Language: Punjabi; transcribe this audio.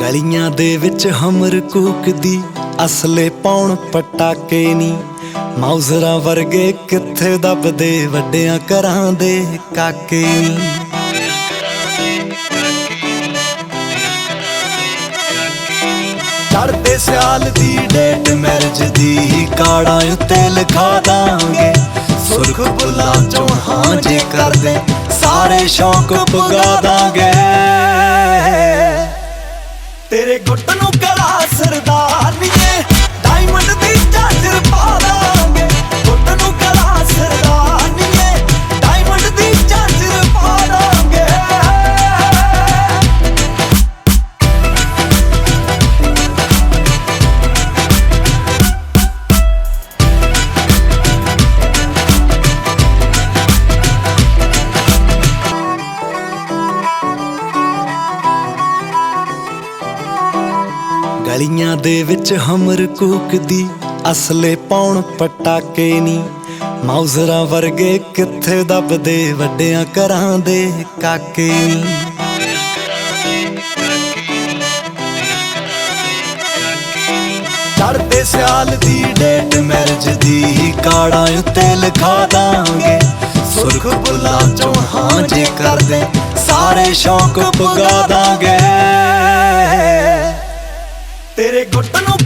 ਗਲੀਆਂ ਦੇ ਵਿੱਚ ਹਮਰ ਕੂਕਦੀ, ਅਸਲੇ ਪਾਉਣ ਪਟਾਕੇ ਨੀ। ਮਾਊਜ਼ਰਾਂ ਵਰਗੇ ਕਿੱਥੇ ਦੱਬਦੇ, ਵੱਡਿਆਂ ਘਰਾਂ ਦੇ ਕਾਕੇ ਨੀ। ਚੜ੍ਹਦੇ ਸਿਆਲ ਦੀ ਡੇਟ ਮੈਰਿਜ ਦੀ, ਕਾਰਡਾਂ ਉੱਤੇ ਲਿਖਾ ਦਾਂਗੇ। ਸੁਰਖ ਬੁੱਲਾਂ ਚੋਂ ਹਾਂ ਜੇ ਕਰਦੇ, ਸਾਰੇ ਸ਼ੌਕ ਪੁਗਾ ਦਾਂਗੇ। ਤੇਰੇ ਗੁੱਟ ਨੂੰ ਗਲਾ ਸਰਦਾਰਨੀਏ, ਡਾਇਮੰਡ ਦੀ ਝਾਂਜਰ ਪਾ ਦਾਂਗੇ। ਗੁੱਟ ਨੂੰ ਗਲਾ ਸਰਦਾਰਨੀਏ, ਡਾਇਮੰਡ ਦੀ ਝਾਂਜਰ ਪਾ ਦਾਂਗੇ। ਗਲੀਆਂ ਦੇ ਵਿੱਚ ਹਮਰ ਕੂਕਦੀ, ਅਸਲੇ ਪਾਉਣ ਪਟਾਕੇ ਨੀ। ਮਾਊਜ਼ਰਾਂ ਵਰਗੇ ਕਿੱਥੇ ਦੱਬਦੇ, ਵੱਡਿਆਂ ਘਰਾਂ ਦੇ ਕਾਕੇ ਨੀ। ਚੜ੍ਹਦੇ ਸਿਆਲ ਦੀ ਡੇਟ ਮੈਰਿਜ ਦੀ, ਕਾਰਡਾਂ ਉੱਤੇ ਲਿਖਾ ਦਾਂਗੇ। ਸੁਰਖ ਬੁੱਲਾਂ ਚੋਂ ਹਾਂ ਜੇ ਕਰਦੇ, ਸਾਰੇ ਸ਼ੌਕ ਪੁਗਾ ਦਾਂਗੇ। ਤੇਰੇ ਗੁੱਟ ਨੂੰ